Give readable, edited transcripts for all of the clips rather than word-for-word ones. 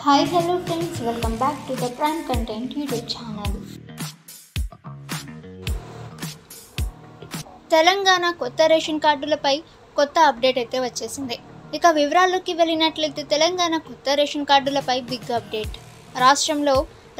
Hi, hello friends, welcome back to the Prime Content YouTube channel. Telangana కొత్త ration కార్డులపై కొత్త update అయితే వచ్చేసింది. ఇక వివరాల్లోకి వెళ్ళినట్లయితే తెలంగాణ కొత్త రేషన్ కార్డులపై బిగ్ అప్డేట్. రాష్ట్రంలో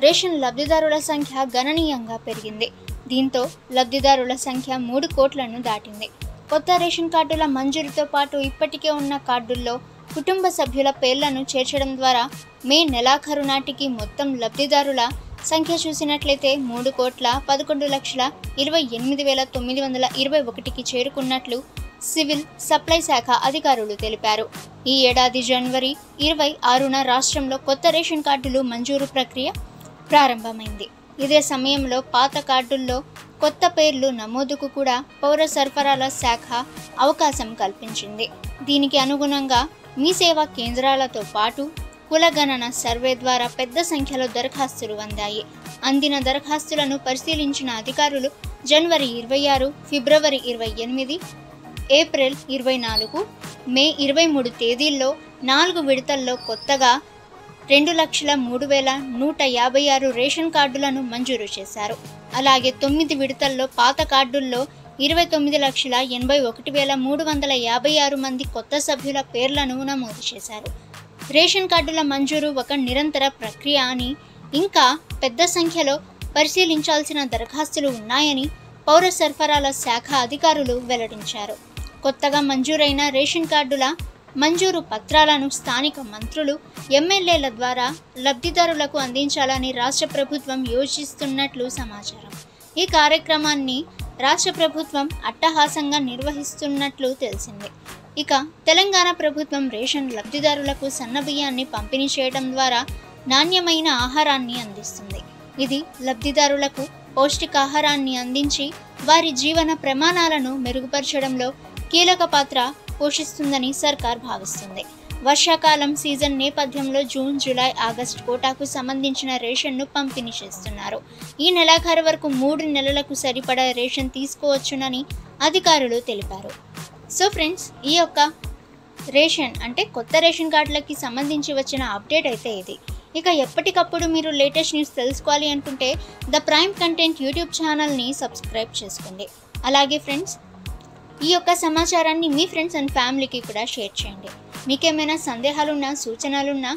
రేషన్ లబ్ధిదారుల సంఖ్య గణనీయంగా పెరిగింది. దీంతో లబ్ధిదారుల సంఖ్య 3 కోట్లను దాటింది. కొత్త రేషన్ కార్డుల మంజూరుతో పాటు ఇప్పటికే ఉన్న కార్డుల్లో కుటుంబ సభ్యుల పేర్లను చేర్చడం ద్వారా మే నెలాఖరు నాటికి మొత్తం లబ్ధిదారుల సంఖ్య చూసినట్లయితే 3,28,28,921కి చేరుకున్నట్లు సివిల్ సప్లై శాఖ అధికారులు తెలిపారు. ఈ ఏడాది జనవరి 26న రాష్ట్రంలో కొత్త రేషన్ కార్డులు మంజూరు ప్రక్రియ ప్రారంభమైంది. ఇదే సమయంలో పాత కార్డుల్లో కొత్త పేర్లు నమోదుకు కూడా పౌర సరఫరాల శాఖ అవకాశం కల్పించింది. దీనికి అనుగుణంగా మీ సేవా కేంద్రాలతో పాటు కులగణన సర్వే ద్వారా పెద్ద సంఖ్యలో దరఖాస్తులు అందాయి. అందిన దరఖాస్తులను పరిశీలించిన అధికారులు జనవరి 26, ఫిబ్రవరి 28, ఏప్రిల్ 24, మే 23 తేదీల్లో 4 విడతల్లో కొత్తగా 2,03,156 రేషన్ కార్డులను మంజూరు చేశారు. అలాగే 9 విడతల్లో పాత కార్డుల్లో 29,81,356 మంది కొత్త సభ్యుల పేర్లను నమోదు చేశారు. రేషన్ కార్డుల మంజూరు ఒక నిరంతర ప్రక్రియ అని, ఇంకా పెద్ద సంఖ్యలో పరిశీలించాల్సిన దరఖాస్తులు ఉన్నాయని పౌర సరఫరాల శాఖ అధికారులు వెల్లడించారు. కొత్తగా మంజూరైన రేషన్ కార్డుల మంజూరు పత్రాలను స్థానిక మంత్రులు, ఎమ్మెల్యేల ద్వారా లబ్ధిదారులకు అందించాలని రాష్ట్ర ప్రభుత్వం యోచిస్తున్నట్లు సమాచారం. ఈ కార్యక్రమాన్ని రాష్ట్ర ప్రభుత్వం అట్టహాసంగా నిర్వహిస్తున్నట్లు తెలిసింది. ఇక తెలంగాణ ప్రభుత్వం రేషన్ లబ్ధిదారులకు సన్నబియ్యాన్ని పంపిణీ చేయడం ద్వారా నాణ్యమైన ఆహారాన్ని అందిస్తుంది. ఇది లబ్ధిదారులకు పౌష్టికాహారాన్ని అందించి వారి జీవన ప్రమాణాలను మెరుగుపరచడంలో కీలక పాత్ర పోషిస్తుందని సర్కార్ భావిస్తుంది. వర్షాకాలం సీజన్ నేపథ్యంలో జూన్, జూలై, ఆగస్టు కోటాకు సంబంధించిన రేషన్ను పంపిణీ చేస్తున్నారు. ఈ నెలాఖరు వరకు 3 నెలలకు సరిపడా రేషన్ తీసుకోవచ్చునని అధికారులు తెలిపారు. సో ఫ్రెండ్స్, ఈ యొక్క రేషన్ అంటే కొత్త రేషన్ కార్డులకి సంబంధించి వచ్చిన అప్డేట్ అయితే ఇది. ఇక ఎప్పటికప్పుడు మీరు లేటెస్ట్ న్యూస్ తెలుసుకోవాలి అనుకుంటే ద ప్రైమ్ కంటెంట్ యూట్యూబ్ ఛానల్ని సబ్స్క్రైబ్ చేసుకోండి. అలాగే ఫ్రెండ్స్, ఈ యొక్క సమాచారాన్ని మీ ఫ్రెండ్స్ అండ్ ఫ్యామిలీకి కూడా షేర్ చేయండి. మీకేమైనా సందేహాలున్నా, సూచనలున్నా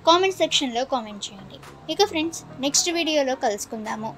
కామెంట్ సెక్షన్లో కామెంట్ చేయండి. ఇక ఫ్రెండ్స్, నెక్స్ట్ వీడియోలో కలుసుకుందాము.